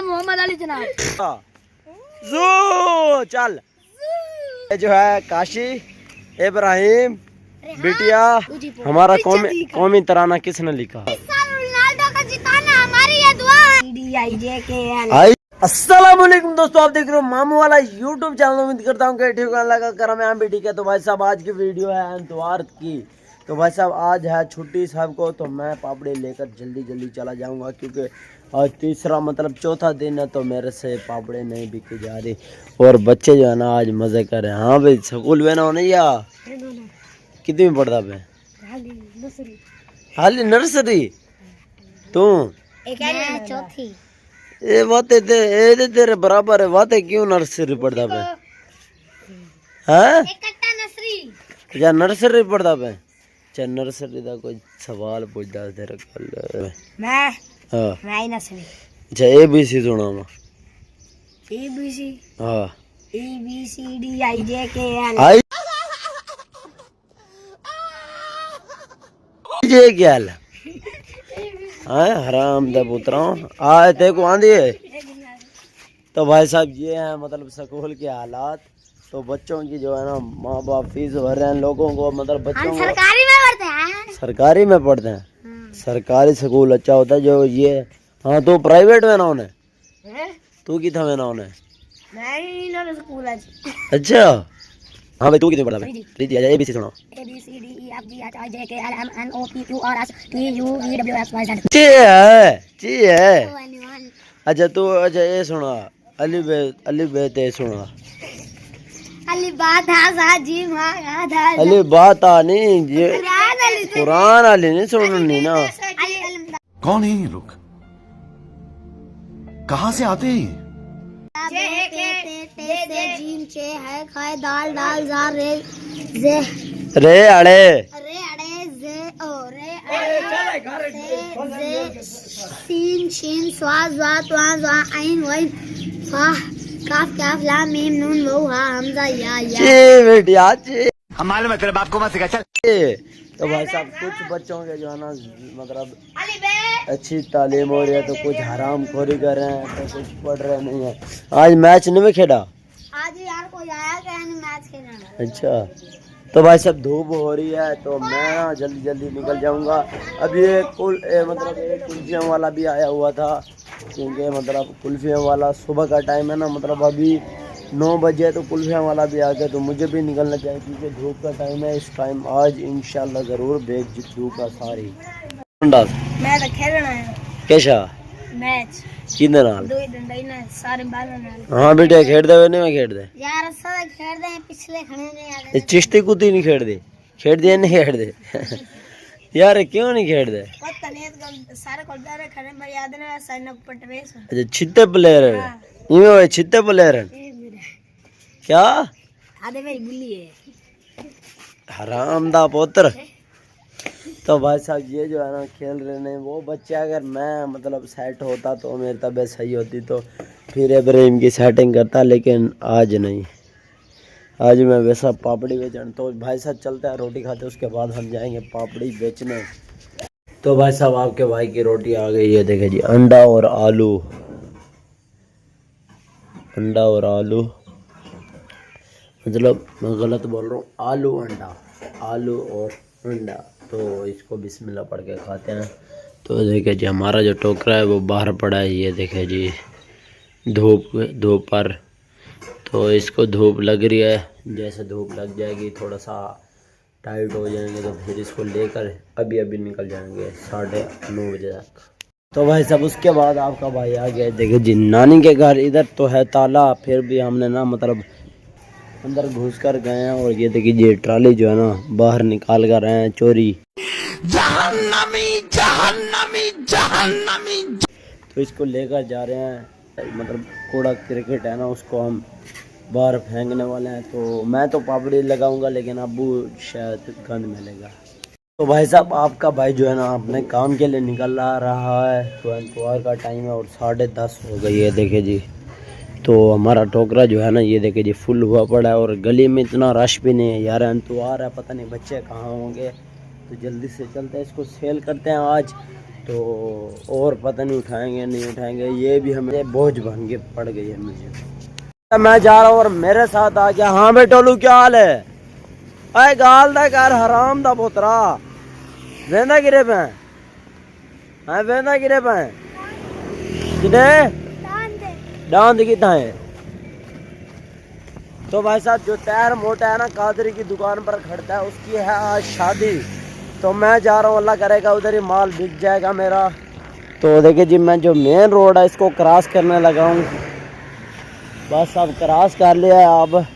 मोहम्मद अली जनाब। चल ये जो है काशी इब्राहिम बिटिया हमारा कौमी तराना किसने लिखा? अस्सलाम वालेकुम दोस्तों, आप देख रहे हो मामू वाला यूट्यूब चैनल। उम्मीद करता हूँ कि ठीक लगा कर मैं भी ठीक है। तो भाई साहब आज की वीडियो है एतवार की। तो भाई साहब आज है छुट्टी साहब को, तो मैं पापड़ी लेकर जल्दी चला जाऊंगा क्योंकि आज तीसरा मतलब चौथा दिन है, तो मेरे से पापड़े नहीं बिकी जा रही और बच्चे जो है ना आज मजे कर रहे हैं। हाँ भाई स्कूल में ना होने या कितनी में पढ़ता पे? हाली नर्सरी। तू चौथी ये बातें तेरे बराबर है, बातें क्यों नर्सरी पढ़ता पे? हाँ या नर्सरी पढ़ता पे? अच्छा नर्सरी का कोई सवाल पूछता तेरे कल मैं हाँ नर्सरी। अच्छा ABC सुना मैं ABC हाँ ABCDIJKL आई ये क्या है? हाँ हराम दा पुत्रा आए ते को आंधी है। तो भाई साहब ये है मतलब स्कूल के हालात। तो बच्चों की जो है ना माँ बाप फीस भर रहे हैं लोगों को, मतलब बच्चों को सरकारी में पढ़ते हैं। सरकारी स्कूल अच्छा होता है जो ये। हाँ तो प्राइवेट में ना होने तू की था में ना होने अच्छा। हाँ भाई तू कितने पढ़ा है? प्रीति आ जाए ABC सुनाओ। ची है। अच्छा तू अच्छा ये सुना अली बे ते सुना अली बात नहीं ये कुरान अली नहीं सुननी ना। कौन है ये लोग, कहाँ से आते हैं? रे अड़े सीन शीन स्वा ज़ा त्वा ज़ा ऐन वैन फा काफ काफ लाम मीम नून वौ हा हमजा या बेटिया हमारे में तेरे बाप को मत सिखा चल। तो भाई साहब कुछ बच्चों के जो है ना मतलब अच्छी तालीम हो रही है, तो कुछ हराम खोरी कर रहे हैं, तो कुछ पढ़ रहे नहीं है। आज मैच नहीं खेला आज यार कोई आया क्या मैच खेलने? अच्छा तो भाई साहब धूप हो रही है, तो मैं ना जल्दी निकल जाऊंगा। अब ये मतलब एक कुल्फियों वाला भी आया हुआ था, क्योंकि मतलब कुल्फियों वाला सुबह का टाइम है ना, मतलब अभी 9 बजे, तो कुल्फियों वाला भी आ गया, तो मुझे भी निकलना चाहिए क्योंकि धूप का टाइम है इस टाइम। आज इंशाल्लाह ज़रूर बेच धूप का सारी मैं तो खेलना है कैसा मैच किधर नाल दो डंडा ना सारे बाल नाल। हाँ बेटे खेड़ दे नहीं मैं खेड़ दे यार सारे खेल दे पिछले खड़े नहीं आ गए चिश्ती कुत्ती नहीं खेड़ दे नहीं खेड़ दे यार क्यों नहीं खेड़ दे? पता नहीं सारे कोलदार खड़े में याद ना साइन अप पटवेस। अच्छा छित्ते प्लेयर है ये वो छित्ते प्लेयर है क्या? आधे मेरी बुल्ली है हराम दा पुत्र। तो भाई साहब ये जो है ना खेल रहे हैं वो बच्चे। अगर मैं मतलब सेट होता तो मेरी तबीयत सही होती तो फिर इब्राहिम की सेटिंग करता, लेकिन आज नहीं। आज मैं वैसा पापड़ी बेचने। तो भाई साहब चलते हैं रोटी खाते, उसके बाद हम जाएंगे पापड़ी बेचने। तो भाई साहब आपके भाई की रोटी आ गई है, देखे जी अंडा और आलू मतलब मैं गलत बोल रहा हूँ, आलू और अंडा। तो इसको बिस्मिल्लाह पढ़ के खाते हैं। तो देखे जी हमारा जो टोकरा है वो बाहर पड़ा है, ये देखे जी धूप पर। तो इसको धूप लग रही है, जैसे धूप लग जाएगी थोड़ा सा टाइट हो जाएंगे तो फिर इसको लेकर अभी निकल जाएंगे 9:30 बजे तक। तो भाई साहब उसके बाद आपका भाई आ गया। देखे जी नानी के घर इधर तो है ताला, फिर भी हमने ना मतलब अंदर घुस कर गए हैं। और ये देखिए ये ट्राली जो है ना बाहर निकाल कर रहे हैं चोरी। जहन्नमी तो इसको लेकर जा रहे हैं, मतलब कूड़ा क्रिकेट है ना उसको हम बाहर फेंकने वाले हैं। तो मैं तो पापड़ी लगाऊंगा, लेकिन अब्बू शायद गंद मिलेगा। तो भाई साहब आपका भाई जो है ना अपने काम के लिए निकल रहा है। तो एतवार का टाइम है और 10:30 हो गई है। देखे जी तो हमारा टोकरा जो है ना ये देखे जी फुल हुआ पड़ा है, और गली में इतना रश भी नहीं है यार। एतवार है, पता नहीं बच्चे कहाँ होंगे। तो जल्दी से चलते हैं, इसको सेल करते हैं आज। तो और पता नहीं उठाएंगे नहीं उठाएंगे, ये भी हमें बोझ बन के पड़ गई है मुझे। मैं जा रहा हूँ और मेरे साथ आ गया। हाँ बे टोलू क्या हाल है? अरे गाल दा कर हराम दा पुत्रा, वेंदा गिरे पे हाँ वेंदा गिरे पे किधे डांद कितना है। तो भाई साहब जो टायर मोटा है ना कादरी की दुकान पर खड़ता है, उसकी है आज शादी। तो मैं जा रहा हूँ, अल्लाह करेगा उधर ही माल बिक जाएगा मेरा। तो देखिए जी मैं जो मेन रोड है इसको क्रॉस करने लगा हूँ, बस अब क्रॉस कर लिया है। अब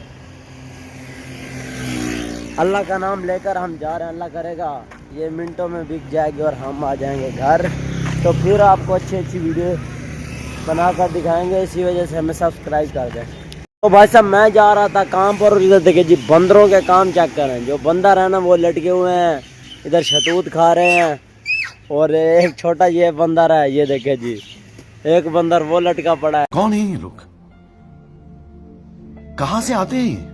अल्लाह का नाम लेकर हम जा रहे हैं, अल्लाह करेगा ये मिनटों में बिक जाएगी और हम आ जाएंगे घर। तो फिर आपको अच्छी अच्छी वीडियो बनाकर दिखाएंगे, इसी वजह से हमें सब्सक्राइब कर दें। तो भाई साहब मैं जा रहा था काम पर, इधर देखिए जी बंदरों के काम चेक करें। जो बंदर है ना वो लटके हुए हैं, इधर शतूत खा रहे हैं। और एक छोटा ये बंदर है, ये देखे जी एक बंदर वो लटका पड़ा है। कौन है ये लोग, कहाँ से आते हैं?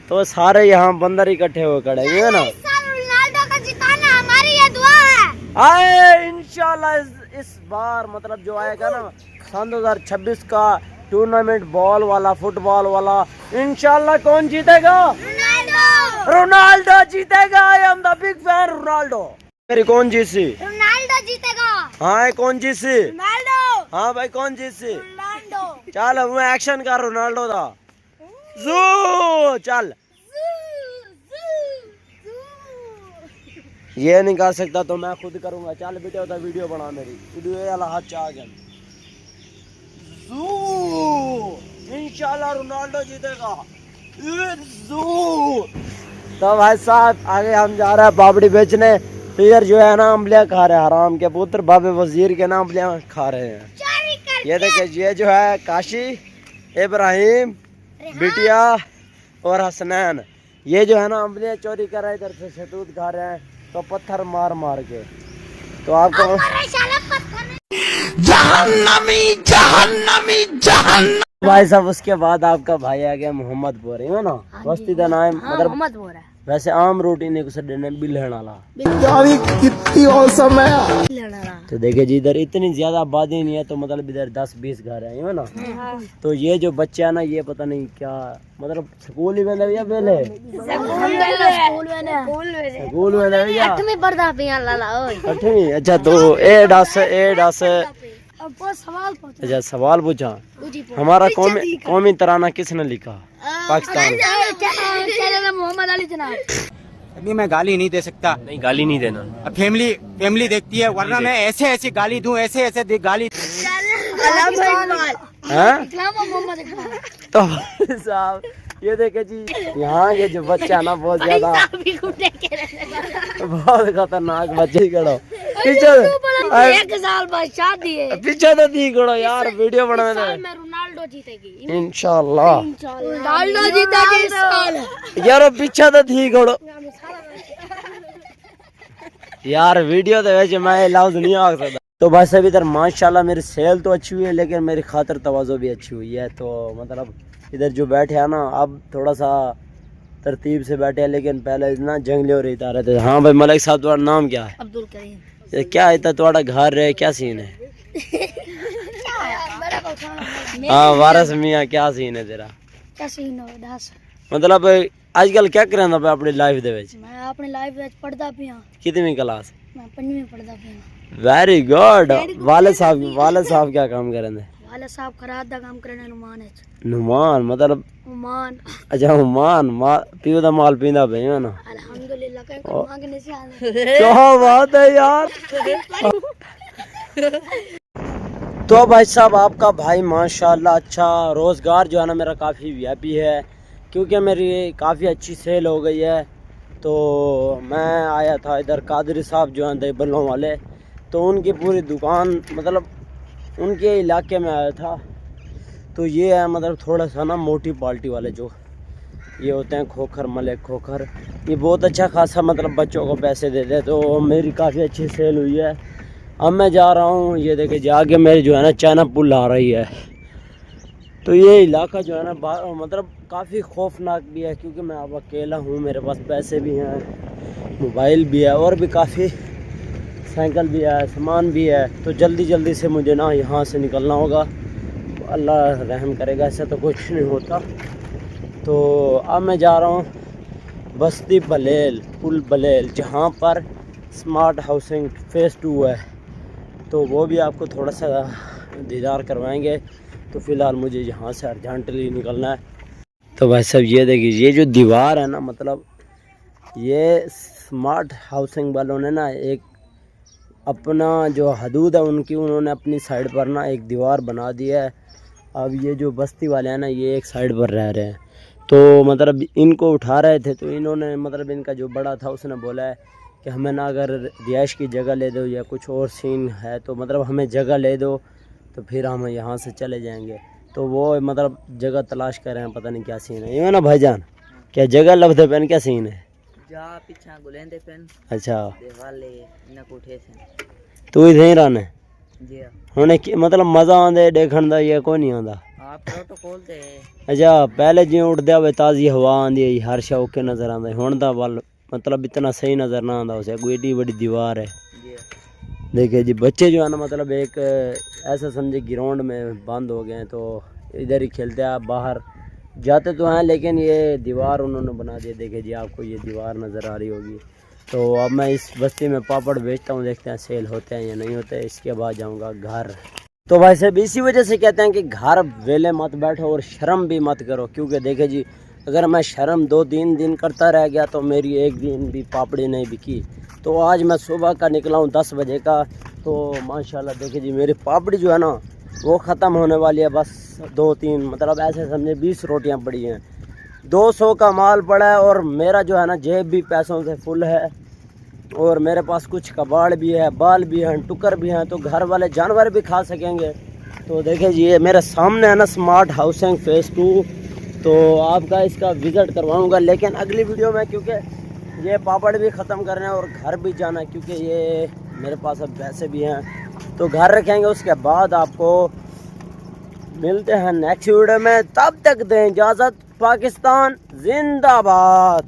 तो सारे यहाँ बंदर इकट्ठे हुए खड़े हैं ना। रोनाल्डो का जिताना हमारी ये दुआ है। आए इंशाल्लाह इस बार मतलब जो आएगा ना सन 2026 का टूर्नामेंट बॉल वाला फुटबॉल वाला, इंशाल्लाह कौन जीतेगा? रोनाल्डो। रोनाल्डो जीतेगा। I am the big fan Ronaldo. मेरी कौन जीती? रोनाल्डो जीतेगा। हाँ कौन जीती? रोनाल्डो। हाँ भाई कौन जीती? रोनाल्डो। चल हूँ एक्शन कर रोनाल्डो दा जू चल। ये नहीं कर सकता तो मैं खुद करूंगा। चल बेटे होता वीडियो बना, मेरी वीडियो वाला हाथ चाह गया। इंशाल्लाह रोनाल्डो जीतेगा। तो भाई साहब आगे हम जा रहे हैं पापड़ी बेचने। तो इधर जो है ना अम्बलिया खा रहे हैं, हराम के पुत्र बाबे वजीर के नाम अम्बलिया खा रहे हैं। ये देखिए ये जो है काशी, इब्राहिम, बिटिया और हसनैन, ये जो है ना अम्बलिया चोरी कर रहे हैं, इधर से शतूत खा रहे हैं तो पत्थर मार मार के। तो आपको भाई साहब उसके बाद आपका भाई आ गया मोहम्मद बोरे है ना, बस्ती का नाम मतलब वैसे आम रोटी ने कुछ देने बिलहन वाला। कितनी औसम है। तो देखिए जी इधर इतनी ज्यादा आबादी नहीं है, तो मतलब इधर 10-20 घर है ना। तो ये जो बच्चे है ना ये पता नहीं क्या मतलब स्कूल ही में या पहले स्कूल में भैया 8वीं। अच्छा तो अच्छा सवाल पूछा। हमारा कौमी तराना किसने लिखा? पाकिस्तान। मोहम्मद अली जनाब। अभी मैं गाली नहीं दे सकता। नहीं गाली नहीं देना, अब फैमिली देखती है, वरना मैं ऐसे गाली दूं, ऐसे गाली। तो साहब ये देखे जी यहाँ ये जो बच्चा ना बहुत ज्यादा बहुत खतरनाक बच्चे करो पीछे। 1 साल बाद शादी है। पीछे तो दी करो यार वीडियो बनाने दे। रोनाल्डो जीतेगी इंशाल्लाह। रोनाल्डो जीतेगी इस साल। यार पीछे तो थी करो यार, वीडियो तो वैसे मैं लफ्ज नहीं आ सकता। तो बस अभी इधर माशाल्लाह मेरी सेल तो अच्छी हुई है, लेकिन मेरी खातर तवाज़ो भी अच्छी हुई है। तो मतलब इधर जो बैठे हैं ना अब थोड़ा सा तरतीब से बैठे हैं, लेकिन पहले ना जंगली और रहता रहते थे। हाँ भाई मलिक साहब तुम्हारा नाम क्या है? अब्दुल करीम। ये क्या इतना तुम्हारा घर है, क्या सीन है? हाँ वारस मियाँ क्या सीन है तेरा? क्या सीन है दास? मतलब आजकल क्या करें अपनी लाइफ दे विच? मैं अपनी लाइफ में पढ़दा पिया। कितनी क्लास? मैं 5वीं पढ़दा पिया। Very good. वाले साहब क्या काम करें? वाले साहब खराद दा काम करने नुमान है। नुमान मतलब उमान। अच्छा उमान पियो दा माल पींदा पे है ना। अल्हम्दुलिल्लाह कहीं को मांगने से आने। क्या बात है यार। तो भाई साहब आपका भाई माशाल्लाह अच्छा रोजगार जो है ना मेरा काफ़ी वीआईपी है, क्योंकि मेरी काफ़ी अच्छी सेल हो गई है। तो मैं आया था इधर कादरी साहब जो हैं देबलों वाले, तो उनकी पूरी दुकान मतलब उनके इलाके में आया था। तो ये है मतलब थोड़ा सा ना मोटी पार्टी वाले जो ये होते हैं खोखर मलिक खोखर, ये बहुत अच्छा खासा मतलब बच्चों को पैसे देते हैं। तो मेरी काफ़ी अच्छी सेल हुई है। अब मैं जा रहा हूँ, ये देखे जाके मेरी जो है ना चाइना पुल आ रही है। तो ये इलाका जो है ना मतलब काफ़ी खौफनाक भी है, क्योंकि मैं अब अकेला हूँ, मेरे पास पैसे भी हैं, मोबाइल भी है और भी काफ़ी साइकिल भी है, सामान भी है, तो जल्दी जल्दी से मुझे ना यहाँ से निकलना होगा। अल्लाह रहम करेगा, ऐसा तो कुछ नहीं होता। तो अब मैं जा रहा हूँ बस्ती बलेल, पुल बलेल, जहाँ पर स्मार्ट हाउसिंग फेज़ 2 है, तो वो भी आपको थोड़ा सा दीदार करवाएंगे। तो फ़िलहाल मुझे यहाँ से अर्जेंटली निकलना है। तो भाई साहब ये देखिए, ये जो दीवार है ना, मतलब ये स्मार्ट हाउसिंग वालों ने ना एक अपना जो हदूद है उनकी, उन्होंने अपनी साइड पर ना एक दीवार बना दी है। अब ये जो बस्ती वाले हैं ना, ये एक साइड पर रह रहे हैं, तो मतलब इनको उठा रहे थे, तो इन्होंने मतलब इनका जो बड़ा था उसने बोला है कि हमें ना अगर रिहाइश की जगह ले दो या कुछ और सीन है तो मतलब हमें जगह ले दो, तो फिर हम यहाँ से चले जाएंगे। तो वो मतलब जगह तलाश कर रहे हैं, पता नहीं क्या सीन है। ये ना भाईजान, क्या जगह लभदे पेन, क्या सीन है? जा पीछा गुलेंदे पेन अच्छा, देवाले न कोठे से तू इधर ही रहने जी हुणे मतलब मज़ा आंदे देखण दा या कोई नहीं आंदा? आप प्रोटोकॉल ते अच्छा, पहले जिवें उठदे होवे ताज़ी हवा आंदी, हर शे ओके नज़र आंदा, हुण दा वल मतलब इतना सही नज़र ना आंदा। उसे कोई एडी बड़ी दीवार है। जी देखिए जी, बच्चे जो है ना, मतलब एक ऐसा समझे ग्राउंड में बंद हो गए हैं, तो इधर ही खेलते हैं। आप बाहर जाते तो हैं, लेकिन ये दीवार उन्होंने बना दी। देखिए जी, आपको ये दीवार नज़र आ रही होगी। तो अब मैं इस बस्ती में पापड़ बेचता हूँ, देखते हैं सेल होते हैं या नहीं होते। इसके बाद जाऊँगा घर। तो भाई साहब इसी वजह से कहते हैं कि घर वेले मत बैठो और शर्म भी मत करो, क्योंकि देखिए जी, अगर मैं शर्म 2-3 दिन करता रह गया तो मेरी एक दिन भी पापड़ी नहीं बिकी। तो आज मैं सुबह का निकला हूँ 10 बजे का, तो माशाल्लाह देखिए जी, मेरी पापड़ी जो है ना वो ख़त्म होने वाली है। बस 2-3 मतलब ऐसे समझे 20 रोटियां पड़ी हैं, 200 का माल पड़ा है, और मेरा जो है ना जेब भी पैसों से फुल है, और मेरे पास कुछ कबाड़ भी है, बाल भी हैं, टुकर भी हैं, तो घर वाले जानवर भी खा सकेंगे। तो देखिए जी, ये मेरे सामने है ना स्मार्ट हाउसिंग फेज़ 2, तो आपका इसका विज़िट करवाऊँगा, लेकिन अगली वीडियो में, क्योंकि ये पापड़ भी ख़त्म करना है और घर भी जाना है, क्योंकि ये मेरे पास अब पैसे भी हैं, तो घर रखेंगे। उसके बाद आपको मिलते हैं नेक्स्ट वीडियो में, तब तक दें इजाज़त। पाकिस्तान जिंदाबाद।